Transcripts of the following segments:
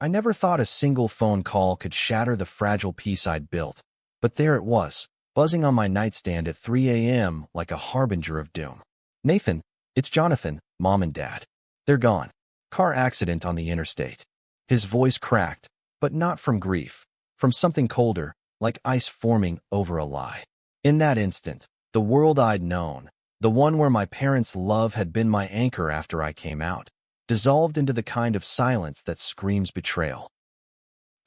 I never thought a single phone call could shatter the fragile peace I'd built, but there it was, buzzing on my nightstand at 3 a.m. like a harbinger of doom. "Nathan, it's Jonathan, Mom and Dad. They're gone. Car accident on the interstate." His voice cracked, but not from grief, from something colder, like ice forming over a lie. In that instant, the world I'd known, the one where my parents' love had been my anchor after I came out, dissolved into the kind of silence that screams betrayal.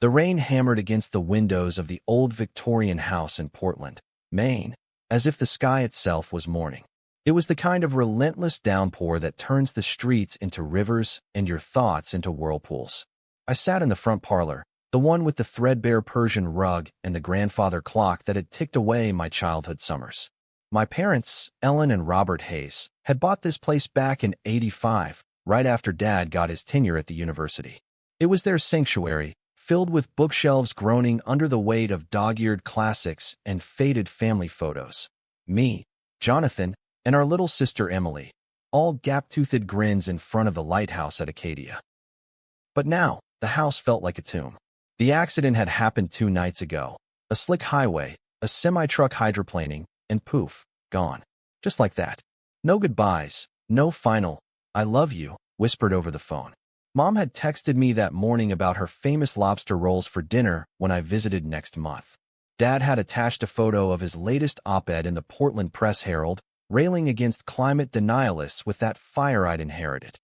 The rain hammered against the windows of the old Victorian house in Portland, Maine, as if the sky itself was mourning. It was the kind of relentless downpour that turns the streets into rivers and your thoughts into whirlpools. I sat in the front parlor, the one with the threadbare Persian rug and the grandfather clock that had ticked away my childhood summers. My parents, Ellen and Robert Hayes, had bought this place back in '85, right after Dad got his tenure at the university. It was their sanctuary, filled with bookshelves groaning under the weight of dog-eared classics and faded family photos. Me, Jonathan, and our little sister Emily, all gap-toothed grins in front of the lighthouse at Acadia. But now, the house felt like a tomb. The accident had happened 2 nights ago. A slick highway, a semi-truck hydroplaning, and poof, gone. Just like that. No goodbyes, no final, "I love you," whispered over the phone. Mom had texted me that morning about her famous lobster rolls for dinner when I visited next month. Dad had attached a photo of his latest op-ed in the Portland Press-Herald, railing against climate denialists with that fire I'd inherited.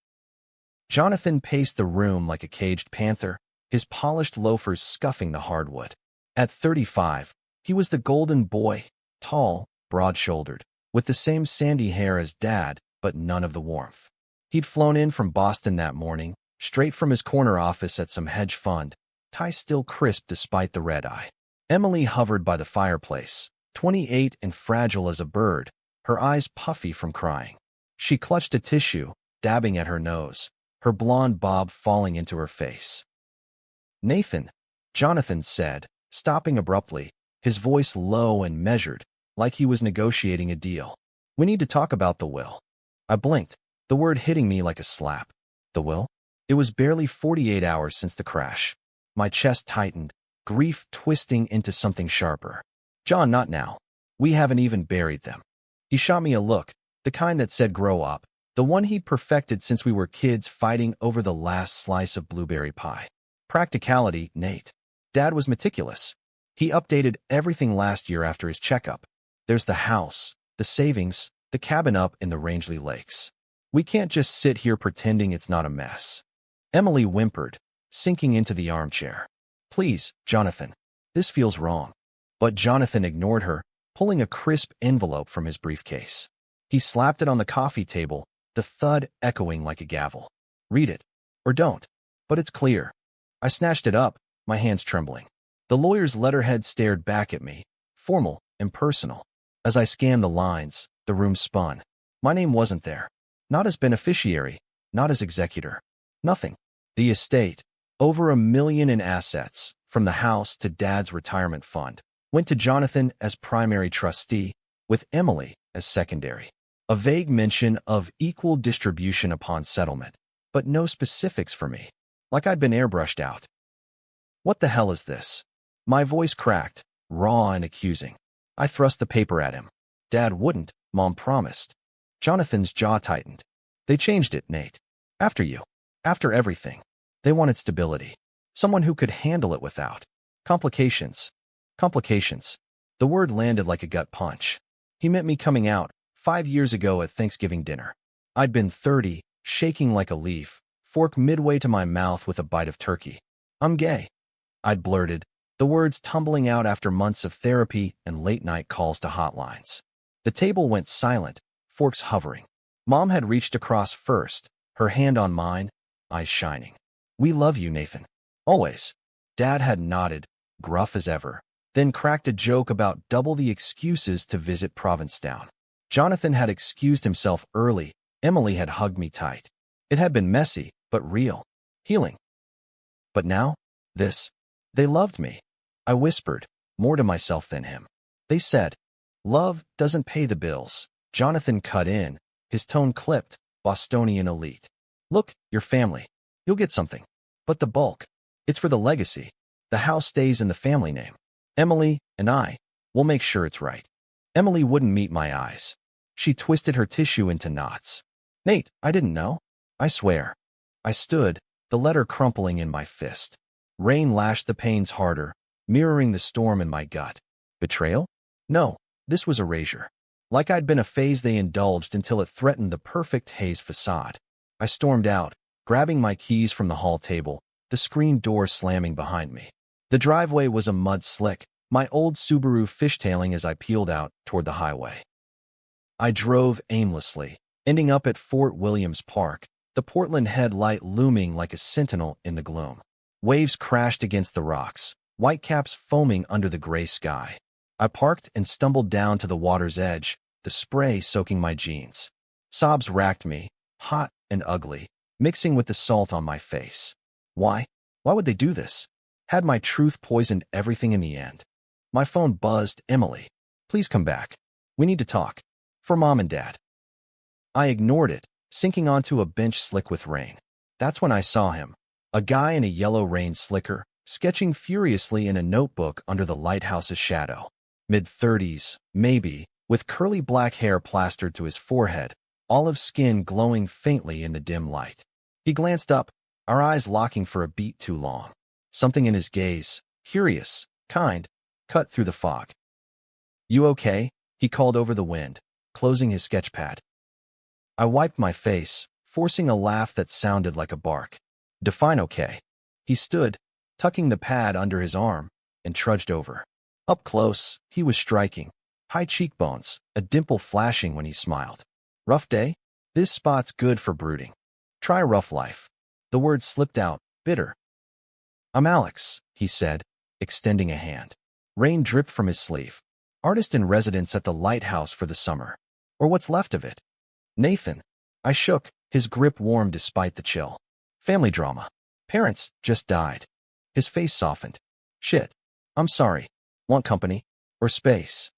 Jonathan paced the room like a caged panther, his polished loafers scuffing the hardwood. At 35, he was the golden boy, tall, broad-shouldered, with the same sandy hair as Dad, but none of the warmth. He'd flown in from Boston that morning, straight from his corner office at some hedge fund, tie still crisp despite the red eye. Emily hovered by the fireplace, 28 and fragile as a bird, her eyes puffy from crying. She clutched a tissue, dabbing at her nose, her blonde bob falling into her face. "Nathan," Jonathan said, stopping abruptly, his voice low and measured, like he was negotiating a deal. "We need to talk about the will." I blinked, the word hitting me like a slap. The will? It was barely 48 hours since the crash. My chest tightened, grief twisting into something sharper. "John, not now. We haven't even buried them." He shot me a look, the kind that said grow up, the one he'd perfected since we were kids fighting over the last slice of blueberry pie. Practicality, Nate. Dad was meticulous. He updated everything last year after his checkup. There's the house, the savings, the cabin up in the Rangeley Lakes. We can't just sit here pretending it's not a mess. Emily whimpered, sinking into the armchair. "Please, Jonathan, this feels wrong." But Jonathan ignored her, pulling a crisp envelope from his briefcase. He slapped it on the coffee table, the thud echoing like a gavel. "Read it. Or don't. But it's clear." I snatched it up, my hands trembling. The lawyer's letterhead stared back at me, formal and personal. As I scanned the lines, the room spun. My name wasn't there. Not as beneficiary, not as executor. Nothing. The estate, over $1 million in assets, from the house to Dad's retirement fund, went to Jonathan as primary trustee, with Emily as secondary. A vague mention of equal distribution upon settlement, but no specifics for me, like I'd been airbrushed out. "What the hell is this?" My voice cracked, raw and accusing. I thrust the paper at him. "Dad wouldn't, Mom promised." Jonathan's jaw tightened. "They changed it, Nate. After you. After everything. They wanted stability. Someone who could handle it without complications. Complications." The word landed like a gut punch. He meant me coming out 5 years ago at Thanksgiving dinner. I'd been 30, shaking like a leaf, fork midway to my mouth with a bite of turkey. "I'm gay," I'd blurted, the words tumbling out after months of therapy and late-night calls to hotlines. The table went silent, forks hovering. Mom had reached across first, her hand on mine, eyes shining. "We love you, Nathan. Always." Dad had nodded, gruff as ever, then cracked a joke about double the excuses to visit Provincetown. Jonathan had excused himself early. Emily had hugged me tight. It had been messy, but real. Healing. But now, this. They loved me. I whispered, more to myself than him. They said, "Love doesn't pay the bills." Jonathan cut in, his tone clipped, Bostonian elite. "Look, your family. You'll get something. But the bulk. It's for the legacy. The house stays in the family name. Emily and I will make sure it's right. Emily wouldn't meet my eyes. She twisted her tissue into knots. Nate, I didn't know. I swear. I stood, the letter crumpling in my fist. Rain lashed the panes harder, mirroring the storm in my gut. Betrayal? No, this was erasure. Like I'd been a phase they indulged until it threatened the perfect haze facade. I stormed out, grabbing my keys from the hall table, the screen door slamming behind me. The driveway was a mud slick, my old Subaru fishtailing as I peeled out toward the highway. I drove aimlessly, ending up at Fort Williams Park, the Portland headlight looming like a sentinel in the gloom. Waves crashed against the rocks, whitecaps foaming under the gray sky. I parked and stumbled down to the water's edge, the spray soaking my jeans. Sobs racked me, hot and ugly, mixing with the salt on my face. Why? Why would they do this? Had my truth poisoned everything in the end? My phone buzzed. Emily, please come back. We need to talk. For Mom and Dad. I ignored it, sinking onto a bench slick with rain. That's when I saw him, a guy in a yellow rain slicker, sketching furiously in a notebook under the lighthouse's shadow. Mid-30s, maybe, with curly black hair plastered to his forehead, olive skin glowing faintly in the dim light. He glanced up, our eyes locking for a beat too long. Something in his gaze, curious, kind, cut through the fog. You okay? He called over the wind, closing his sketchpad. I wiped my face, forcing a laugh that sounded like a bark. Define okay. He stood, tucking the pad under his arm, and trudged over. Up close, he was striking. High cheekbones, a dimple flashing when he smiled. Rough day? This spot's good for brooding. Try rough life. The word slipped out, bitter. I'm Alex, he said, extending a hand. Rain dripped from his sleeve. Artist in residence at the lighthouse for the summer. Or what's left of it. Nathan. I shook, his grip warm despite the chill. Family drama. Parents just died. His face softened. Shit. I'm sorry. Want company? Or space?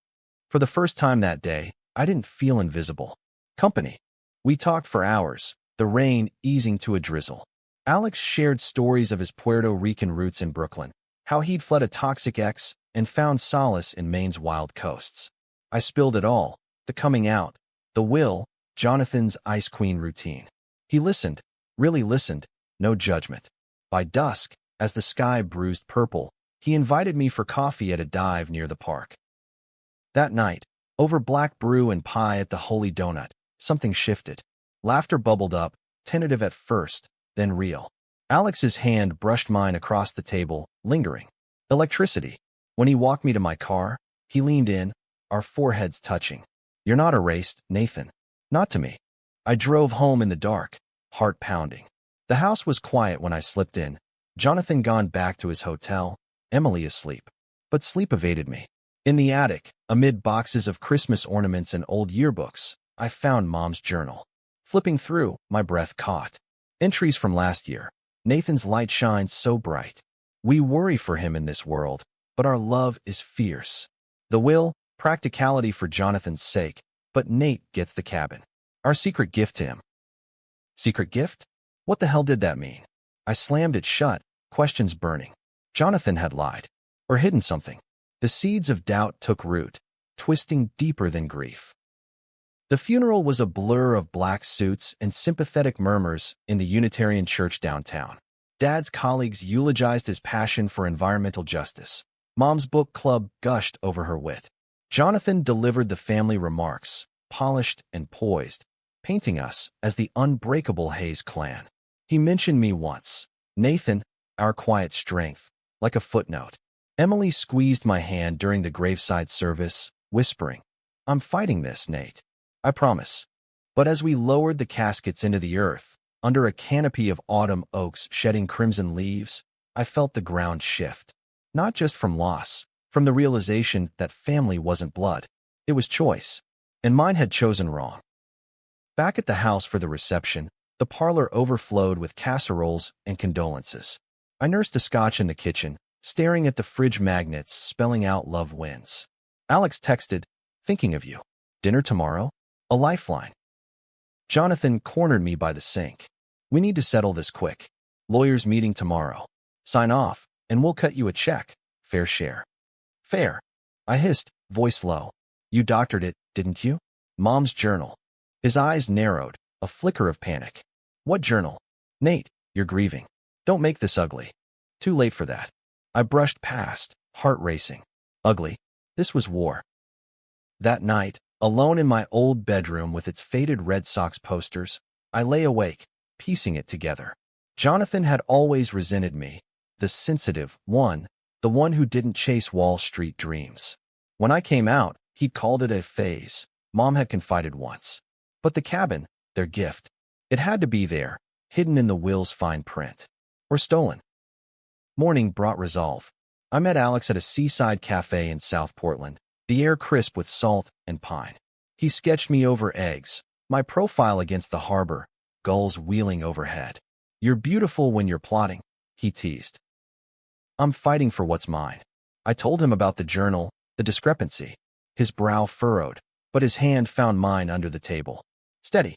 For the first time that day, I didn't feel invisible. Company. We talked for hours, the rain easing to a drizzle. Alex shared stories of his Puerto Rican roots in Brooklyn, how he'd fled a toxic ex and found solace in Maine's wild coasts. I spilled it all, the coming out, the will, Jonathan's Ice Queen routine. He listened, really listened, no judgment. By dusk, as the sky bruised purple, he invited me for coffee at a dive near the park. That night, over black brew and pie at the Holy Donut, something shifted. Laughter bubbled up, tentative at first, then real. Alex's hand brushed mine across the table, lingering. Electricity. When he walked me to my car, he leaned in, our foreheads touching. You're not erased, Nathan. Not to me. I drove home in the dark, heart pounding. The house was quiet when I slipped in. Jonathan gone back to his hotel, Emily asleep. But sleep evaded me. In the attic, amid boxes of Christmas ornaments and old yearbooks, I found Mom's journal. Flipping through, my breath caught. Entries from last year. Nathan's light shines so bright. We worry for him in this world, but our love is fierce. The will, practicality for Jonathan's sake, but Nate gets the cabin. Our secret gift to him. Secret gift? What the hell did that mean? I slammed it shut, questions burning. Jonathan had lied. Or hidden something. The seeds of doubt took root, twisting deeper than grief. The funeral was a blur of black suits and sympathetic murmurs in the Unitarian church downtown. Dad's colleagues eulogized his passion for environmental justice. Mom's book club gushed over her wit. Jonathan delivered the family remarks, polished and poised, painting us as the unbreakable Hayes clan. He mentioned me once. Nathan, our quiet strength, like a footnote. Emily squeezed my hand during the graveside service, whispering, I'm fighting this, Nate. I promise. But as we lowered the caskets into the earth, under a canopy of autumn oaks shedding crimson leaves, I felt the ground shift. Not just from loss, from the realization that family wasn't blood. It was choice. And mine had chosen wrong. Back at the house for the reception, the parlor overflowed with casseroles and condolences. I nursed a scotch in the kitchen, staring at the fridge magnets spelling out love wins. Alex texted, thinking of you. Dinner tomorrow? A lifeline. Jonathan cornered me by the sink. We need to settle this quick. Lawyers meeting tomorrow. Sign off, and we'll cut you a check. Fair share. Fair. I hissed, voice low. You doctored it, didn't you? Mom's journal. His eyes narrowed, a flicker of panic. What journal? Nate, you're grieving. Don't make this ugly. Too late for that. I brushed past, heart racing. Ugly. This was war. That night, alone in my old bedroom with its faded Red Sox posters, I lay awake, piecing it together. Jonathan had always resented me, the sensitive one, the one who didn't chase Wall Street dreams. When I came out, he'd called it a phase, Mom had confided once. But the cabin, their gift, it had to be there, hidden in the will's fine print. Or stolen. Morning brought resolve. I met Alex at a seaside cafe in South Portland, the air crisp with salt and pine. He sketched me over eggs, my profile against the harbor, gulls wheeling overhead. You're beautiful when you're plotting, he teased. I'm fighting for what's mine. I told him about the journal, the discrepancy. His brow furrowed, but his hand found mine under the table. Steady.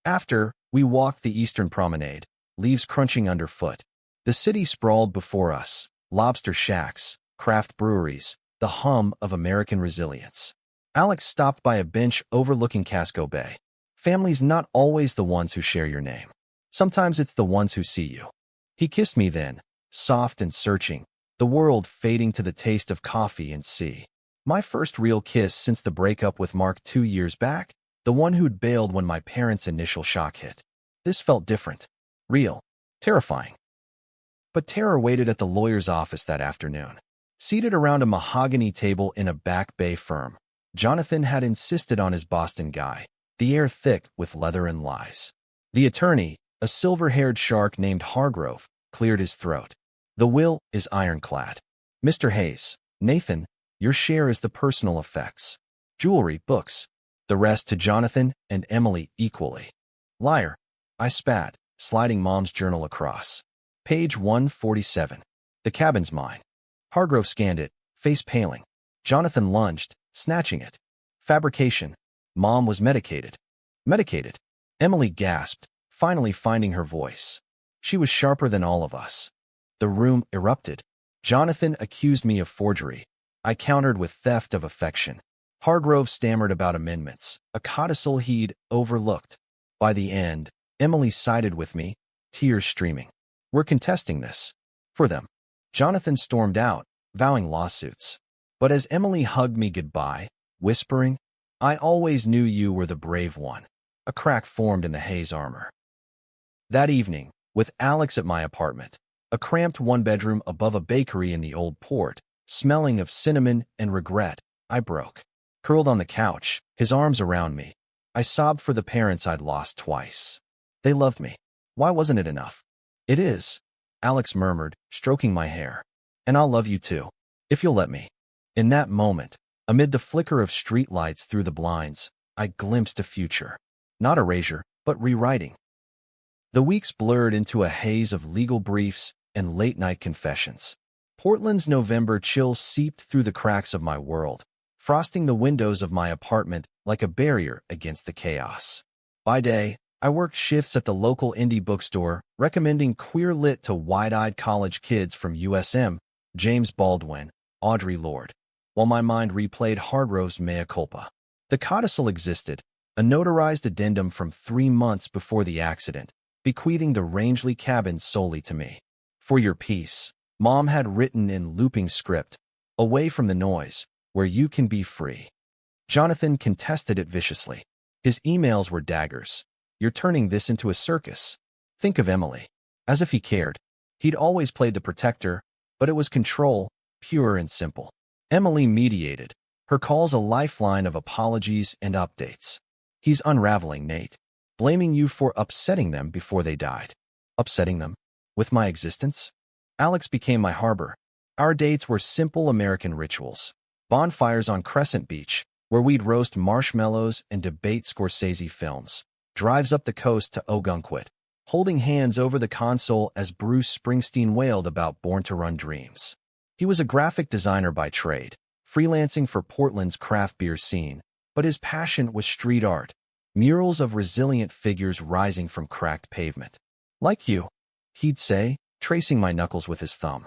After, we walked the eastern promenade, leaves crunching underfoot. The city sprawled before us, lobster shacks, craft breweries, the hum of American resilience. Alex stopped by a bench overlooking Casco Bay. Family's not always the ones who share your name. Sometimes it's the ones who see you. He kissed me then, soft and searching, the world fading to the taste of coffee and sea. My first real kiss since the breakup with Mark 2 years back, the one who'd bailed when my parents' initial shock hit. This felt different, real, terrifying. But terror waited at the lawyer's office that afternoon. Seated around a mahogany table in a Back Bay firm, Jonathan had insisted on his Boston guy, the air thick with leather and lies. The attorney, a silver-haired shark named Hargrove, cleared his throat. The will is ironclad. Mr. Hayes, Nathan, your share is the personal effects. Jewelry, books. The rest to Jonathan and Emily equally. Liar. I spat, sliding Mom's journal across. Page 147. The cabin's mine. Hargrove scanned it, face paling. Jonathan lunged, snatching it. Fabrication. Mom was medicated. Medicated. Emily gasped, finally finding her voice. She was sharper than all of us. The room erupted. Jonathan accused me of forgery. I countered with theft of affection. Hargrove stammered about amendments, a codicil he'd overlooked. By the end, Emily sided with me, tears streaming. We're contesting this. For them. Jonathan stormed out, vowing lawsuits. But as Emily hugged me goodbye, whispering, I always knew you were the brave one. A crack formed in the Hayes armor. That evening, with Alex at my apartment, a cramped one-bedroom above a bakery in the old port, smelling of cinnamon and regret, I broke. Curled on the couch, his arms around me, I sobbed for the parents I'd lost twice. They loved me. Why wasn't it enough? It is, Alex murmured, stroking my hair. And I'll love you too, if you'll let me. In that moment, amid the flicker of streetlights through the blinds, I glimpsed a future. Not erasure, but rewriting. The weeks blurred into a haze of legal briefs and late-night confessions. Portland's November chill seeped through the cracks of my world, frosting the windows of my apartment like a barrier against the chaos. By day, I worked shifts at the local indie bookstore, recommending queer lit to wide-eyed college kids from USM, James Baldwin, Audre Lorde, while my mind replayed Hargrove's mea culpa. The codicil existed, a notarized addendum from 3 months before the accident, bequeathing the Rangeley cabin solely to me. For your peace, Mom had written in looping script, away from the noise, where you can be free. Jonathan contested it viciously. His emails were daggers. You're turning this into a circus. Think of Emily. As if he cared. He'd always played the protector, but it was control, pure and simple. Emily mediated, her calls a lifeline of apologies and updates. He's unraveling, Nate. Blaming you for upsetting them before they died. Upsetting them? With my existence? Alex became my harbor. Our dates were simple American rituals. Bonfires on Crescent Beach, where we'd roast marshmallows and debate Scorsese films. Drives up the coast to Ogunquit, holding hands over the console as Bruce Springsteen wailed about Born to Run dreams. He was a graphic designer by trade, freelancing for Portland's craft beer scene, but his passion was street art, murals of resilient figures rising from cracked pavement. Like you, he'd say, tracing my knuckles with his thumb.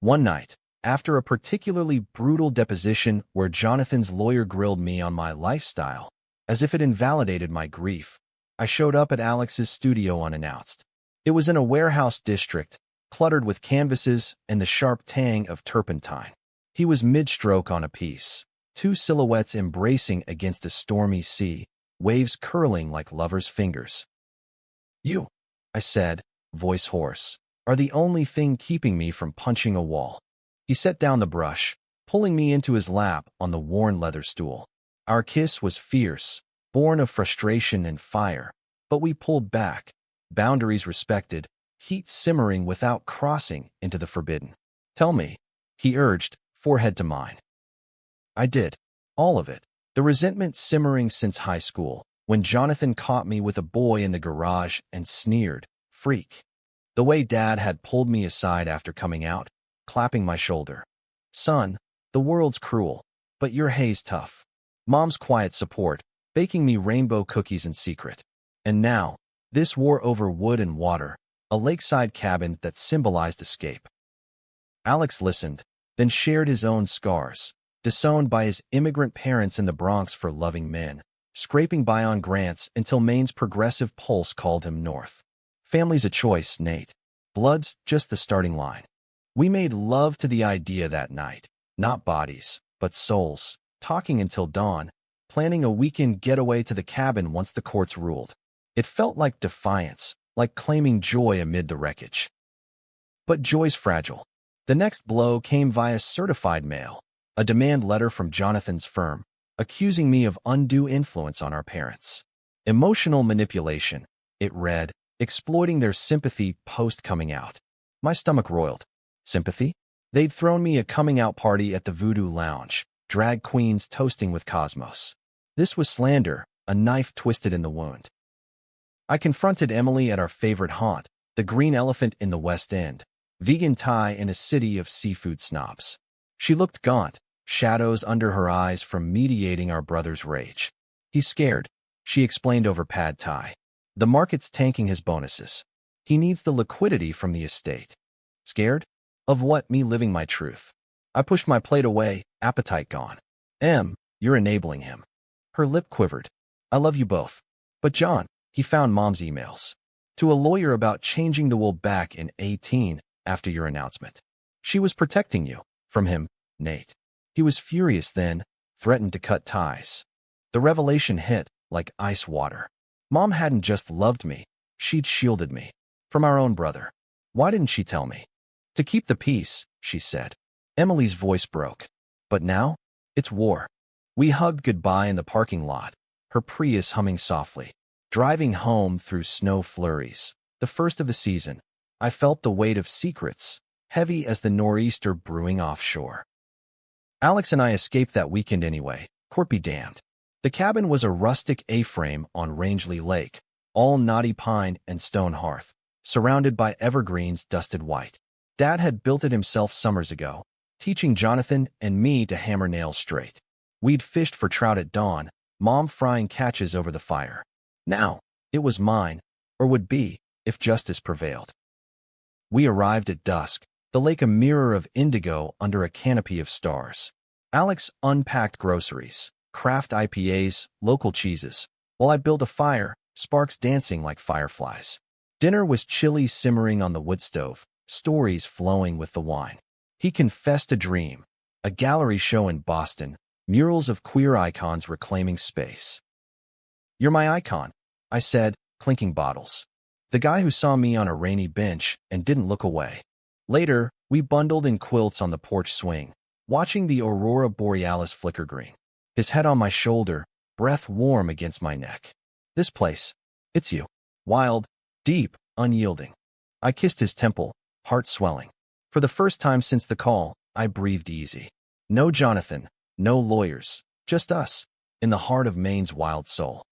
One night, after a particularly brutal deposition where Jonathan's lawyer grilled me on my lifestyle, as if it invalidated my grief, I showed up at Alex's studio unannounced. It was in a warehouse district, cluttered with canvases and the sharp tang of turpentine. He was mid-stroke on a piece, two silhouettes embracing against a stormy sea, waves curling like lovers' fingers. "You," I said, voice hoarse, "are the only thing keeping me from punching a wall." He set down the brush, pulling me into his lap on the worn leather stool. Our kiss was fierce, born of frustration and fire, but we pulled back, boundaries respected, heat simmering without crossing into the forbidden. "Tell me," he urged, forehead to mine. I did. All of it. The resentment simmering since high school, when Jonathan caught me with a boy in the garage and sneered, "Freak." The way Dad had pulled me aside after coming out, clapping my shoulder. "Son, the world's cruel, but your hay's tough." Mom's quiet support, baking me rainbow cookies in secret. And now, this war over wood and water, a lakeside cabin that symbolized escape. Alex listened, then shared his own scars, disowned by his immigrant parents in the Bronx for loving men, scraping by on grants until Maine's progressive pulse called him north. "Family's a choice, Nate. Blood's just the starting line." We made love to the idea that night, not bodies, but souls, talking until dawn, planning a weekend getaway to the cabin once the courts ruled. It felt like defiance, like claiming joy amid the wreckage. But joy's fragile. The next blow came via certified mail, a demand letter from Jonathan's firm, accusing me of undue influence on our parents. Emotional manipulation, it read, exploiting their sympathy post-coming out. My stomach roiled. Sympathy? They'd thrown me a coming-out party at the Voodoo Lounge, drag queens toasting with Cosmos. This was slander, a knife twisted in the wound. I confronted Emily at our favorite haunt, the Green Elephant in the West End, vegan Thai in a city of seafood snobs. She looked gaunt, shadows under her eyes from mediating our brother's rage. "He's scared," she explained over pad Thai. "The market's tanking his bonuses. He needs the liquidity from the estate." Scared? Of what? Me living my truth. I pushed my plate away, appetite gone. You're enabling him." Her lip quivered. "I love you both. But John," he found Mom's emails. "To a lawyer about changing the will back in 18 after your announcement. She was protecting you from him, Nate." He was furious then, threatened to cut ties. The revelation hit like ice water. Mom hadn't just loved me, she'd shielded me. From our own brother. Why didn't she tell me? "To keep the peace," she said. Emily's voice broke. "But now? It's war." We hugged goodbye in the parking lot, her Prius humming softly. Driving home through snow flurries, the first of the season, I felt the weight of secrets, heavy as the nor'easter brewing offshore. Alex and I escaped that weekend anyway, court be damned. The cabin was a rustic A-frame on Rangeley Lake, all knotty pine and stone hearth, surrounded by evergreens dusted white. Dad had built it himself summers ago, teaching Jonathan and me to hammer nails straight. We'd fished for trout at dawn, Mom frying catches over the fire. Now, it was mine, or would be, if justice prevailed. We arrived at dusk, the lake a mirror of indigo under a canopy of stars. Alex unpacked groceries, craft IPAs, local cheeses, while I built a fire, sparks dancing like fireflies. Dinner was chili simmering on the wood stove, stories flowing with the wine. He confessed a dream, a gallery show in Boston, murals of queer icons reclaiming space. "You're my icon," I said, clinking bottles. The guy who saw me on a rainy bench and didn't look away. Later, we bundled in quilts on the porch swing, watching the aurora borealis flicker green. His head on my shoulder, breath warm against my neck. "This place, it's you." Wild, deep, unyielding. I kissed his temple, heart swelling. For the first time since the call, I breathed easy. No Jonathan, no lawyers, just us, in the heart of Maine's wild soul.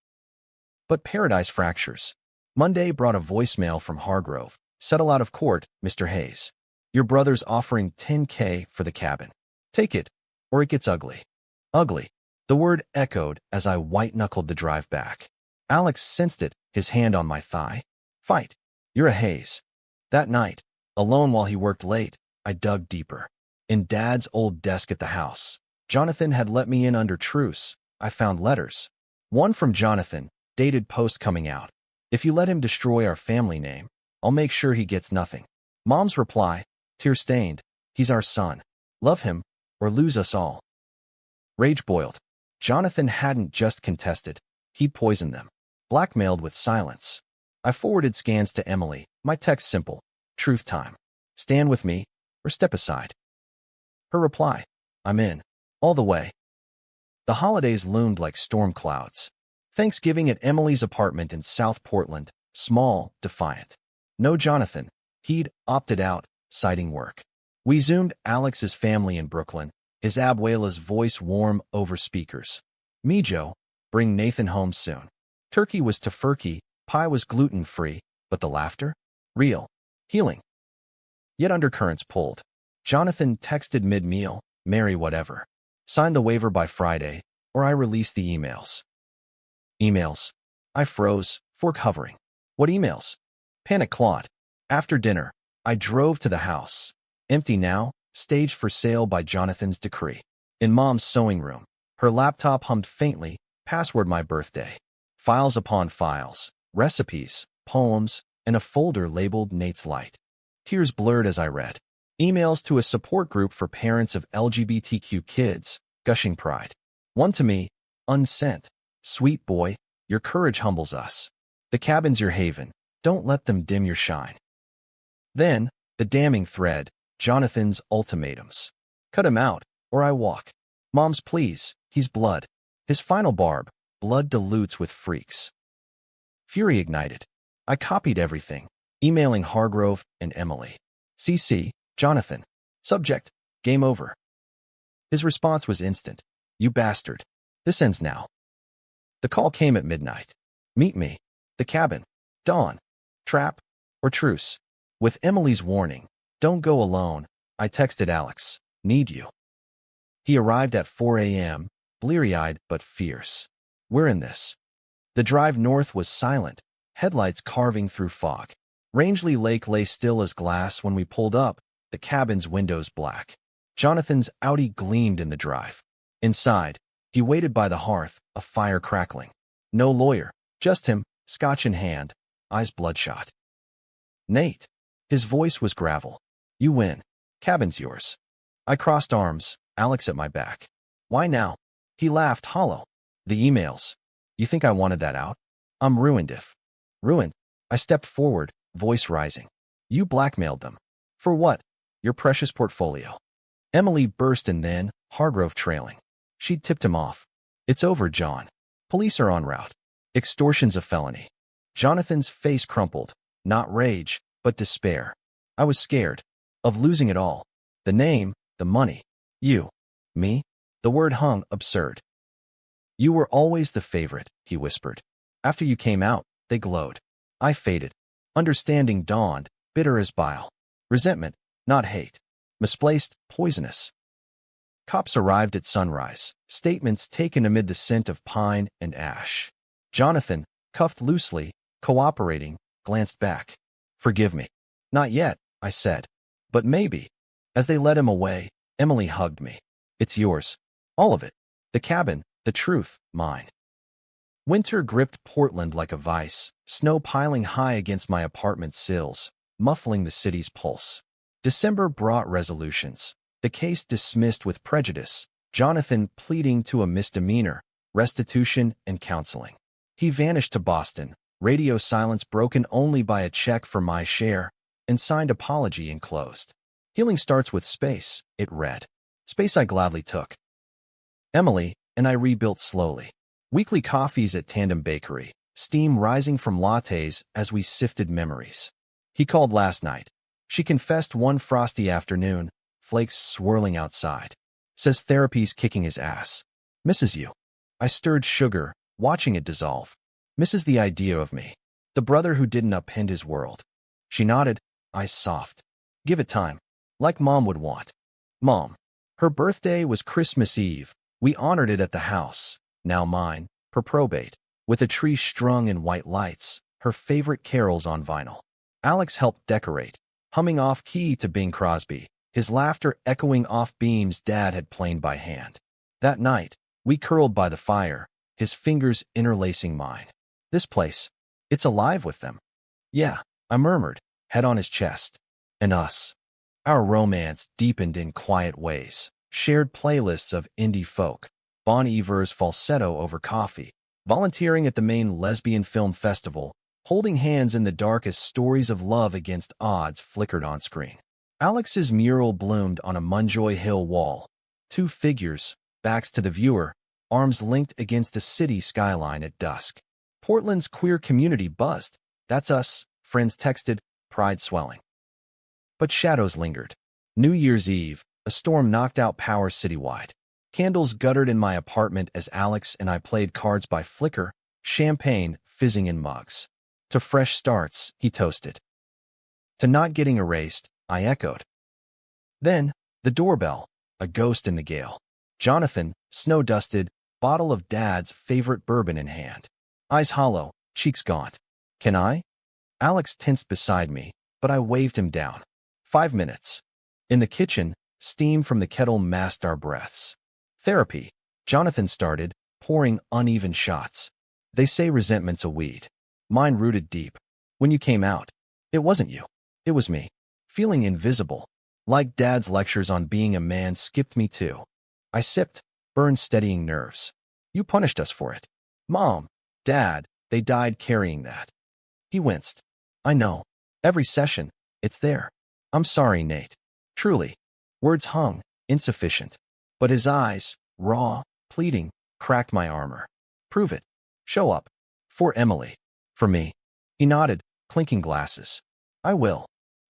But paradise fractures. Monday brought a voicemail from Hargrove. "Settle out of court, Mr. Hayes. Your brother's offering $10K for the cabin. Take it, or it gets ugly." Ugly. The word echoed as I white-knuckled the drive back. Alex sensed it, his hand on my thigh. "Fight. You're a Hayes." That night, Alone while he worked late, I dug deeper. In Dad's old desk at the house, Jonathan had let me in under truce. I found letters. One from Jonathan, dated post coming out. If you let him destroy our family name, I'll make sure he gets nothing. Mom's reply, tear-stained, he's our son. Love him, or lose us all. Rage boiled. Jonathan hadn't just contested. He'd poisoned them. Blackmailed with silence. I forwarded scans to Emily, my text simple. Truth time. Stand with me, or step aside. Her reply, I'm in. All the way. The holidays loomed like storm clouds. Thanksgiving at Emily's apartment in South Portland, small, defiant. No Jonathan. He'd opted out, citing work. We Zoomed Alex's family in Brooklyn, his abuela's voice warm over speakers. Me, Joe, bring Nathan home soon. Turkey was tofurkey, pie was gluten-free, but the laughter? Real. Healing. Yet undercurrents pulled. Jonathan texted mid-meal, marry whatever. Sign the waiver by Friday, or I release the emails. Emails. I froze, fork hovering. What emails? Panic clawed. After dinner, I drove to the house. Empty now, staged for sale by Jonathan's decree. In Mom's sewing room, her laptop hummed faintly, password my birthday. Files upon files, recipes, poems, and a folder labeled Nate's Light. Tears blurred as I read. Emails to a support group for parents of LGBTQ kids, gushing pride. One to me, unsent. Sweet boy, your courage humbles us. The cabin's your haven. Don't let them dim your shine. Then, the damning thread, Jonathan's ultimatums. Cut him out, or I walk. Mom's pleas, he's blood. His final barb, blood dilutes with freaks. Fury ignited. I copied everything, emailing Hargrove and Emily. CC, Jonathan. Subject, game over. His response was instant. You bastard. This ends now. The call came at midnight. Meet me. The cabin. Dawn. Trap. Or truce. With Emily's warning, don't go alone, I texted Alex, need you. He arrived at 4 a.m., bleary-eyed but fierce. We're in this. The drive north was silent, headlights carving through fog. Rangeley Lake lay still as glass when we pulled up, the cabin's windows black. Jonathan's Audi gleamed in the drive. Inside, he waited by the hearth, a fire crackling. No lawyer, just him, scotch in hand, eyes bloodshot. Nate. His voice was gravel. You win. Cabin's yours. I crossed arms, Alex at my back. Why now? He laughed hollow. The emails. You think I wanted that out? I'm ruined if. Ruined. I stepped forward, voice rising. You blackmailed them. For what? Your precious portfolio. Emily burst and then, Hargrove trailing. She'd tipped him off. It's over, John. Police are en route. Extortion's a felony. Jonathan's face crumpled. Not rage, but despair. I was scared. Of losing it all. The name, the money. You. Me? The word hung absurd. You were always the favorite, he whispered. After you came out, they glowed. I faded. Understanding dawned, bitter as bile. Resentment, not hate. Misplaced, poisonous. Cops arrived at sunrise, statements taken amid the scent of pine and ash. Jonathan, cuffed loosely, cooperating, glanced back. Forgive me. Not yet, I said. But maybe. As they led him away, Emily hugged me. It's yours. All of it. The cabin, the truth, mine. Winter gripped Portland like a vice, snow piling high against my apartment sills, muffling the city's pulse. December brought resolutions. The case dismissed with prejudice, Jonathan pleading to a misdemeanor, restitution, and counseling. He vanished to Boston, radio silence broken only by a check for my share, and signed apology enclosed. Healing starts with space, it read. Space I gladly took. Emily and I rebuilt slowly. Weekly coffees at Tandem Bakery, steam rising from lattes as we sifted memories. He called last night. She confessed one frosty afternoon, flakes swirling outside. Says therapy's kicking his ass. Misses you. I stirred sugar, watching it dissolve. Misses the idea of me. The brother who didn't upend his world. She nodded, eyes soft. Give it time. Like Mom would want. Mom. Her birthday was Christmas Eve. We honored it at the house, now mine, per probate, with a tree strung in white lights, her favorite carols on vinyl. Alex helped decorate. humming off-key to Bing Crosby, his laughter echoing off beams Dad had planed by hand. That night, we curled by the fire, his fingers interlacing mine. This place, it's alive with them. Yeah, I murmured, head on his chest. And us. Our romance deepened in quiet ways. Shared playlists of indie folk, Bon Iver's falsetto over coffee, volunteering at the Maine Lesbian Film Festival, holding hands in the dark as stories of love against odds flickered on screen. Alex's mural bloomed on a Munjoy Hill wall. Two figures, backs to the viewer, arms linked against a city skyline at dusk. Portland's queer community buzzed. That's us, friends texted, pride swelling. But shadows lingered. New Year's Eve, a storm knocked out power citywide. Candles guttered in my apartment as Alex and I played cards by flicker, champagne fizzing in mugs. To fresh starts, he toasted. To not getting erased, I echoed. Then, the doorbell, a ghost in the gale. Jonathan, snow-dusted, bottle of Dad's favorite bourbon in hand. Eyes hollow, cheeks gaunt. Can I? Alex tensed beside me, but I waved him down. 5 minutes. In the kitchen, steam from the kettle masked our breaths. Therapy, Jonathan started, pouring uneven shots. They say resentment's a weed. Mine rooted deep. When you came out, it wasn't you. It was me. Feeling invisible. Like Dad's lectures on being a man skipped me too. I sipped, burned steadying nerves. You punished us for it. Mom, Dad, they died carrying that. He winced. I know. Every session, it's there. I'm sorry, Nate. Truly. Words hung, insufficient. But his eyes, raw, pleading, cracked my armor. Prove it. Show up. For Emily. For me. He nodded, clinking glasses. I will.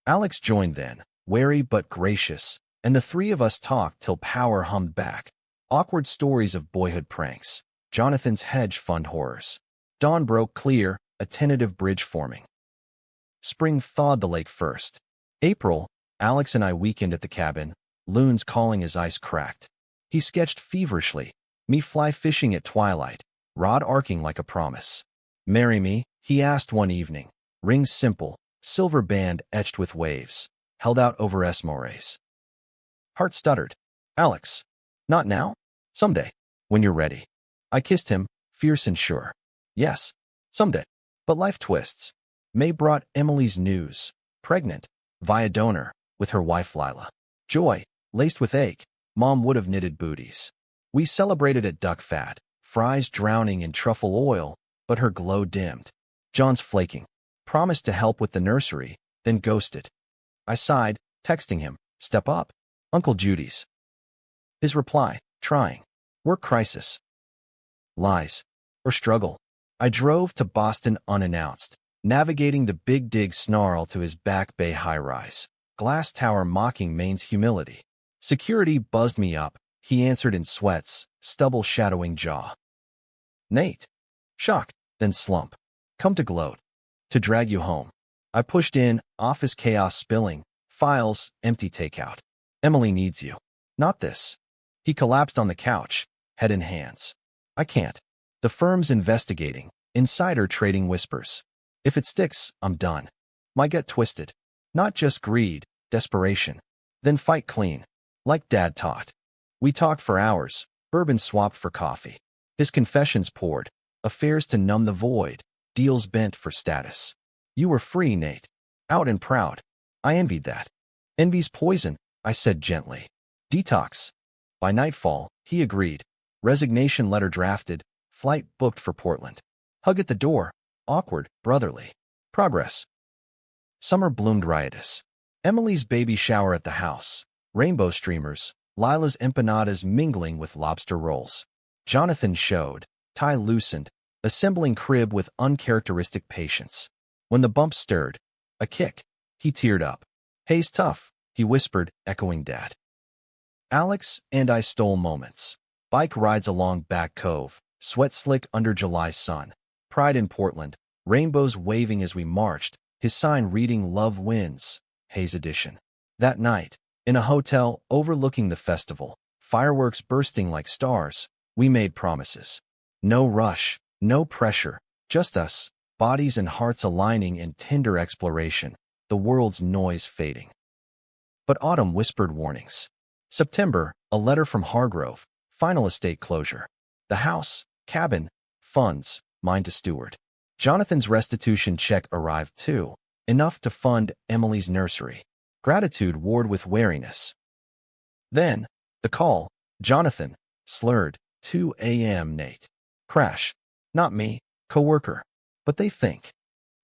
Alex joined then, wary but gracious, and the three of us talked till power hummed back. Awkward stories of boyhood pranks. Jonathan's hedge fund horrors. Dawn broke clear, a tentative bridge forming. Spring thawed the lake first. April, Alex and I weekend at the cabin, loons calling as ice cracked. He sketched feverishly, me fly fishing at twilight, rod arcing like a promise. Marry me, he asked one evening. Ring simple, silver band etched with waves, held out over Esmores. Heart stuttered. Alex. Not now? Someday. When you're ready. I kissed him, fierce and sure. Yes. Someday. But life twists. May brought Emily's news. Pregnant. Via donor. With her wife Lila. Joy. Laced with ache. Mom would have knitted booties. We celebrated at duck fat. Fries drowning in truffle oil, but her glow dimmed. John's flaking. Promised to help with the nursery, then ghosted. I sighed, texting him, step up. Uncle Judy's. His reply, trying. Work crisis. Lies. Or struggle. I drove to Boston unannounced, navigating the Big Dig snarl to his Back Bay high-rise. Glass tower mocking Maine's humility. Security buzzed me up. He answered in sweats, stubble shadowing jaw. Nate. Shock, then slump. Come to gloat. To drag you home. I pushed in, office chaos spilling, files, empty takeout. Emily needs you. Not this. He collapsed on the couch, head in hands. I can't. The firm's investigating, insider trading whispers. If it sticks, I'm done. My gut twisted. Not just greed, desperation. Then fight clean. Like Dad taught. We talked for hours, bourbon swapped for coffee. His confessions poured, affairs to numb the void, deals bent for status. You were free, Nate. Out and proud. I envied that. Envy's poison, I said gently. Detox. By nightfall, he agreed. Resignation letter drafted, flight booked for Portland. Hug at the door, awkward, brotherly. Progress. Summer bloomed riotous. Emily's baby shower at the house. Rainbow streamers, Lila's empanadas mingling with lobster rolls. Jonathan showed, tie loosened, assembling crib with uncharacteristic patience. When the bump stirred, a kick, he teared up. Hay's tough, he whispered, echoing Dad. Alex and I stole moments. Bike rides along Back Cove, sweat slick under July sun. Pride in Portland, rainbows waving as we marched, his sign reading Love Wins, Hayes edition. That night, in a hotel overlooking the festival, fireworks bursting like stars, we made promises. No rush, no pressure, just us, bodies and hearts aligning in tender exploration. the world's noise fading. But autumn whispered warnings. September, a letter from Hargrove, final estate closure. The house, cabin, funds, mine to steward. Jonathan's restitution check arrived too, enough to fund Emily's nursery. Gratitude warred with wariness. Then, the call, Jonathan, slurred, 2 a.m. Nate. Crash. Not me, coworker. But they think.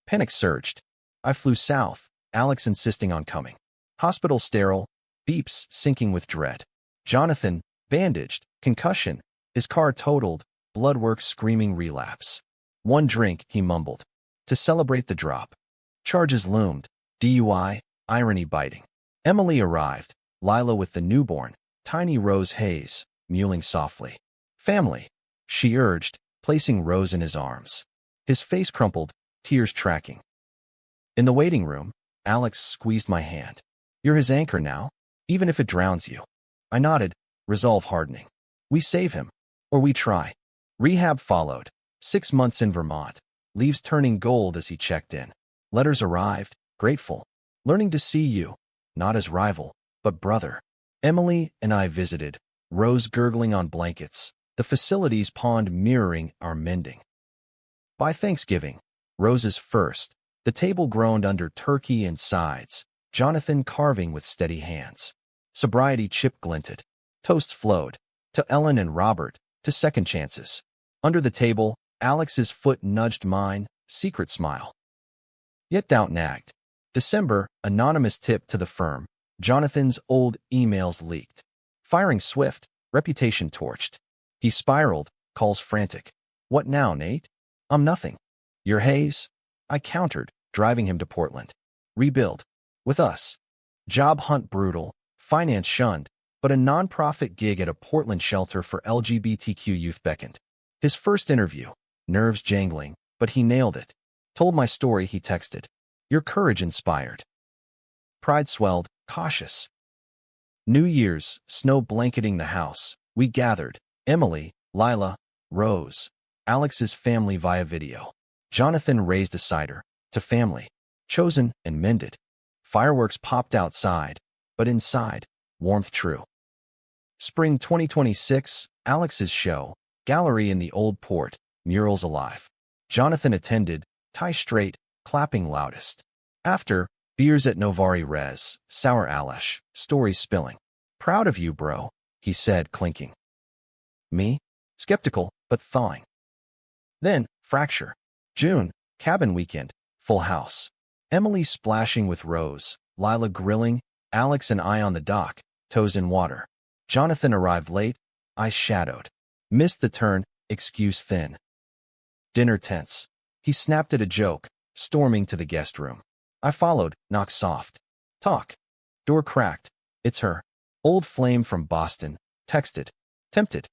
Panic surged. I flew south, Alex insisting on coming. Hospital sterile, beeps sinking with dread. Jonathan, bandaged, concussion, his car totaled, bloodwork screaming relapse. One drink, he mumbled. To celebrate the drop. Charges loomed, DUI, irony biting. Emily arrived, Lila with the newborn, tiny Rose Hayes, mewling softly. Family, she urged, placing Rose in his arms. His face crumpled, tears tracking. In the waiting room, Alex squeezed my hand. You're his anchor now, even if it drowns you. I nodded, resolve hardening. We save him, or we try. Rehab followed. 6 months in Vermont, leaves turning gold as he checked in. Letters arrived, grateful. Learning to see you, not as rival, but brother. Emily and I visited, Rose gurgling on blankets, the facility's pond mirroring our mending. By Thanksgiving, Rose's first, the table groaned under turkey and sides, Jonathan carving with steady hands. Sobriety chip glinted. Toast flowed. To Ellen and Robert, to second chances. Under the table, Alex's foot nudged mine, secret smile. Yet doubt nagged. December, anonymous tip to the firm. Jonathan's old emails leaked. Firing swift, reputation torched. He spiraled, calls frantic. What now, Nate? I'm nothing. You're Hayes? I countered, driving him to Portland. Rebuild. With us. Job hunt brutal, finance shunned, but a nonprofit gig at a Portland shelter for LGBTQ youth beckoned. His first interview, nerves jangling, but he nailed it. Told my story, he texted. Your courage inspired. Pride swelled, cautious. New Year's, snow blanketing the house. We gathered. Emily, Lila, Rose, Alex's family via video. Jonathan raised a cider. To family. Chosen and mended. Fireworks popped outside, but inside, warmth true. Spring 2026, Alex's show, gallery in the old port, murals alive. Jonathan attended, tie straight, clapping loudest. After, beers at Novari Res, sour Alesh, stories spilling. Proud of you, bro, he said, clinking. Me? Skeptical, but thawing. Then, fracture. June, cabin weekend, full house. Emily splashing with Rose, Lila grilling, Alex and I on the dock, toes in water. Jonathan arrived late, eyes shadowed. Missed the turn, excuse thin. Dinner tense. He snapped at a joke, storming to the guest room. I followed, knock soft. Talk. Door cracked. It's her. Old flame from Boston, texted. Tempted.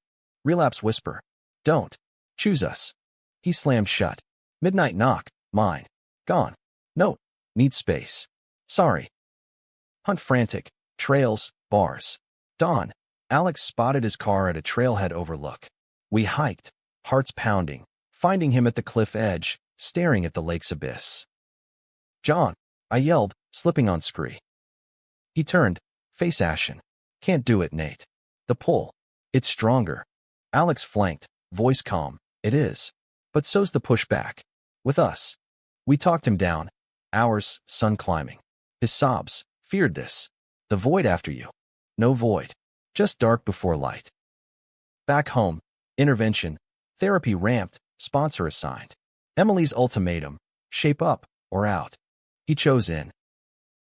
Relapse whisper. Don't. Choose us. He slammed shut. Midnight knock, mine. Gone. Note. Need space. Sorry. Hunt frantic. Trails, bars. Dawn. Alex spotted his car at a trailhead overlook. We hiked, hearts pounding, finding him at the cliff edge, staring at the lake's abyss. John, I yelled, slipping on scree. He turned, face ashen. Can't do it, Nate. The pull. It's stronger. Alex flanked, voice calm. It is. But so's the pushback. With us. We talked him down. Hours, sun climbing. His sobs. Feared this. The void after you. No void. Just dark before light. Back home. Intervention. Therapy ramped. Sponsor assigned. Emily's ultimatum. Shape up or out. He chose in.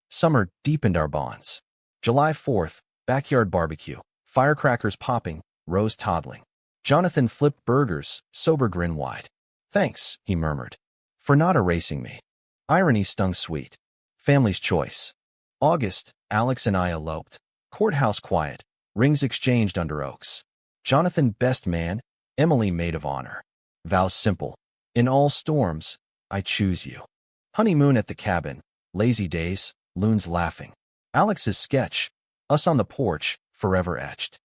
Summer deepened our bonds. July 4th. Backyard barbecue. Firecrackers popping. Rose toddling. Jonathan flipped burgers, sober grin wide. Thanks, he murmured. For not erasing me. Irony stung sweet. Family's choice. August, Alex and I eloped. Courthouse quiet. Rings exchanged under oaks. Jonathan best man, Emily maid of honor. Vows simple. In all storms, I choose you. Honeymoon at the cabin. Lazy days, loons laughing. Alex's sketch. Us on the porch, forever etched.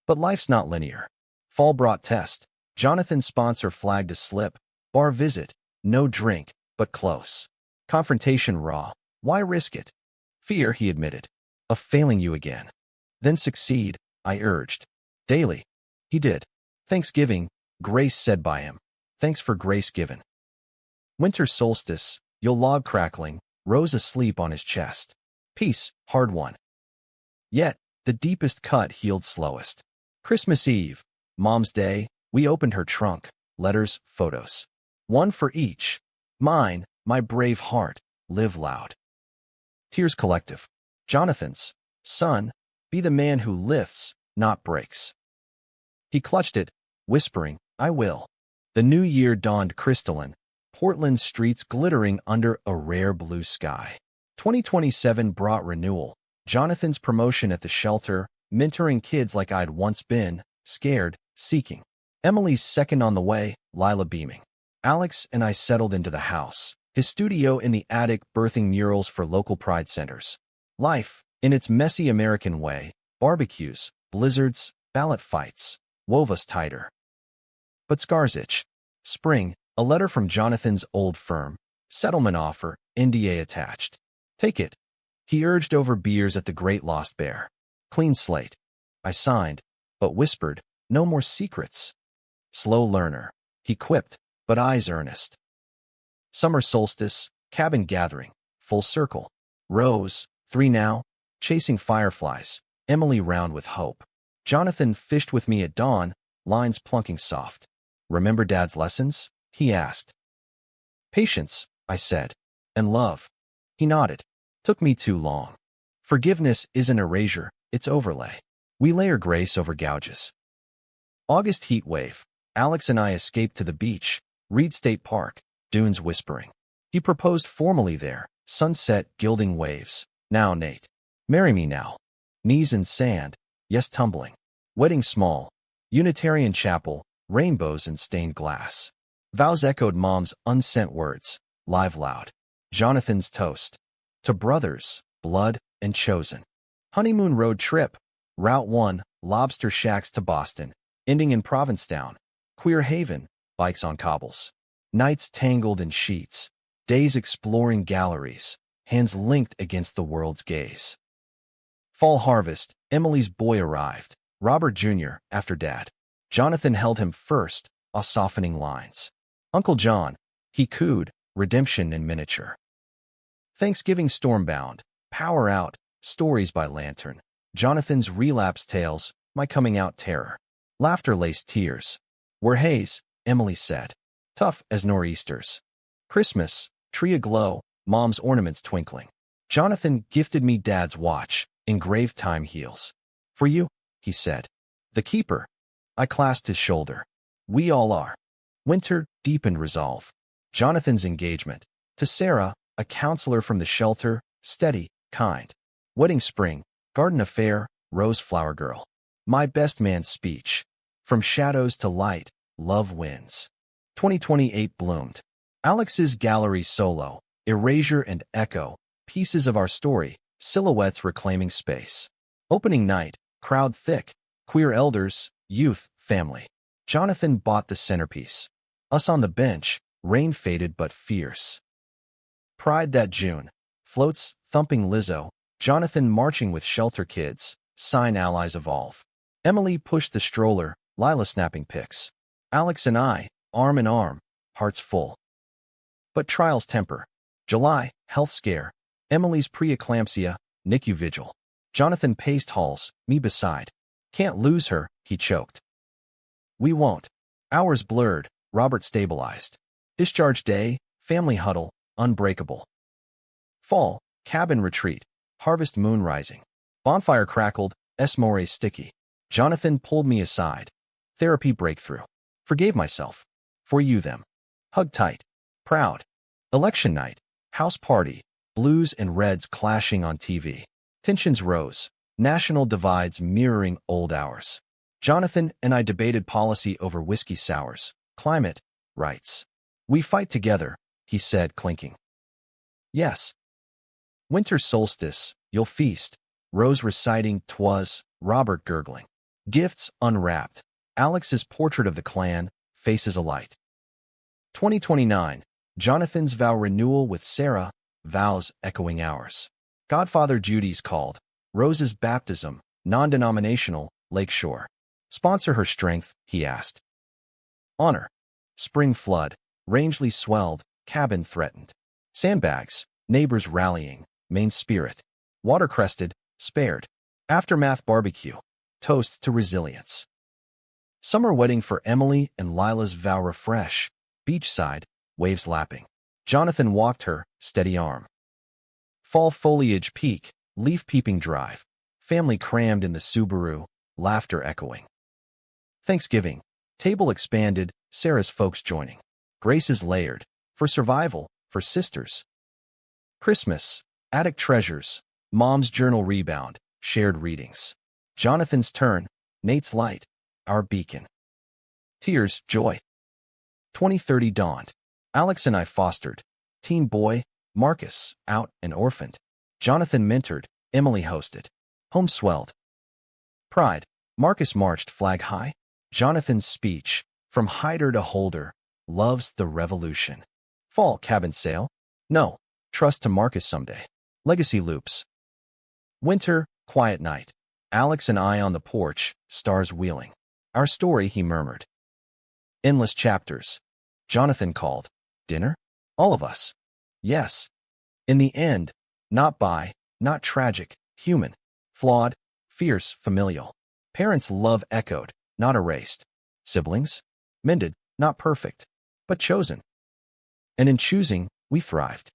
But life's not linear. Fall brought test. Jonathan's sponsor flagged a slip. Bar visit. No drink, but close. Confrontation raw. Why risk it? Fear, he admitted, of failing you again. Then succeed, I urged. Daily. He did. Thanksgiving, grace said by him. Thanks for grace given. Winter solstice, you'll log crackling, rose asleep on his chest. Peace, hard won. Yet, the deepest cut healed slowest. Christmas Eve, Mom's Day, we opened her trunk, letters, photos. One for each. Mine, my brave heart, live loud. Tears collective. Jonathan's, son, be the man who lifts, not breaks. He clutched it, whispering, I will. The new year dawned crystalline, Portland's streets glittering under a rare blue sky. 2027 brought renewal. Jonathan's promotion at the shelter, mentoring kids like I'd once been, scared, seeking. Emily's second on the way, Lila beaming. Alex and I settled into the house, his studio in the attic birthing murals for local pride centers. Life, in its messy American way, barbecues, blizzards, ballot fights, wove us tighter. But scars itch. Spring, a letter from Jonathan's old firm, settlement offer, NDA attached. Take it. He urged over beers at the Great Lost Bear. Clean slate. I signed, but whispered, no more secrets. Slow learner. He quipped, but eyes earnest. Summer solstice, cabin gathering, full circle. Rose, 3 now, chasing fireflies, Emily round with hope. Jonathan fished with me at dawn, lines plunking soft. Remember Dad's lessons? He asked. Patience, I said, and love. He nodded. Took me too long. Forgiveness isn't erasure, it's overlay. We layer grace over gouges. August heat wave. Alex and I escaped to the beach, Reed State Park, dunes whispering. He proposed formally there, sunset gilding waves. Now, Nate. Marry me now. Knees in sand, yes tumbling. Wedding small. Unitarian chapel, rainbows and stained glass. Vows echoed Mom's unsent words, live loud. Jonathan's toast. To brothers, blood, and chosen. Honeymoon road trip. Route 1, lobster shacks to Boston, ending in Provincetown. Queer haven, bikes on cobbles. Nights tangled in sheets. Days exploring galleries, hands linked against the world's gaze. Fall harvest, Emily's boy arrived. Robert Jr., after Dad. Jonathan held him first, a softening lines. Uncle John, he cooed, redemption in miniature. Thanksgiving stormbound, power out, stories by lantern. Jonathan's relapse tales, my coming out terror. Laughter laced tears. We're haze, Emily said. Tough as nor'easters. Christmas, tree aglow, Mom's ornaments twinkling. Jonathan gifted me Dad's watch, engraved time heals. For you, he said. The keeper. I clasped his shoulder. We all are. Winter deepened resolve. Jonathan's engagement. To Sarah, a counselor from the shelter, steady, kind. Wedding spring, garden affair, rose flower girl. My best man's speech. From shadows to light, love wins. 2028 bloomed. Alex's gallery solo, erasure and echo, pieces of our story, silhouettes reclaiming space. Opening night, crowd thick, queer elders, youth, family. Jonathan bought the centerpiece. Us on the bench, rain faded but fierce. Pride that June. Floats, thumping Lizzo. Jonathan marching with shelter kids. Sign allies evolve. Emily pushed the stroller, Lila snapping pics. Alex and I, arm in arm, hearts full. But trials temper. July, health scare. Emily's preeclampsia, NICU vigil. Jonathan paced halls, me beside. Can't lose her, he choked. We won't. Hours blurred, Robert stabilized. Discharge day, family huddle, unbreakable. Fall, cabin retreat, harvest moon rising. Bonfire crackled, Esmore sticky. Jonathan pulled me aside. Therapy breakthrough. Forgave myself. For you them. Hug tight. Proud. Election night. House party. Blues and reds clashing on TV. Tensions rose. National divides mirroring old hours. Jonathan and I debated policy over whiskey sours. Climate. Rights. We fight together, he said, clinking. Yes. Winter solstice. You'll feast. Rose reciting 'twas, Robert gurgling. Gifts unwrapped. Alex's portrait of the clan, faces alight. 2029. Jonathan's vow renewal with Sarah, vows echoing ours. Godfather Judy's called. Rose's baptism, non-denominational, Lakeshore. Sponsor her strength, he asked. Honor. Spring flood, Rangeley swelled, cabin threatened. Sandbags, neighbors rallying, main spirit. Water-crested, spared. Aftermath barbecue, toast to resilience. Summer wedding for Emily and Lila's vow refresh. Beachside, waves lapping. Jonathan walked her, steady arm. Fall foliage peak, leaf peeping drive. Family crammed in the Subaru, laughter echoing. Thanksgiving, table expanded, Sarah's folks joining. Grace's layered, for survival, for sisters. Christmas, attic treasures, mom's journal rebound, shared readings. Jonathan's turn, Nate's light, our beacon. Tears, joy. 2030 dawned. Alex and I fostered. Teen boy, Marcus, out and orphaned. Jonathan mentored, Emily hosted. Home swelled. Pride, Marcus marched flag high. Jonathan's speech, from hider to holder, loves the revolution. Fall, cabin sail. No, trust to Marcus someday. Legacy loops. Winter, quiet night. Alex and I on the porch, stars wheeling. Our story, he murmured. Endless chapters. Jonathan called. Dinner? All of us. Yes. In the end, not tragic, human. Flawed, fierce, familial. Parents' love echoed, not erased. Siblings? Mended, not perfect, but chosen. And in choosing, we thrived.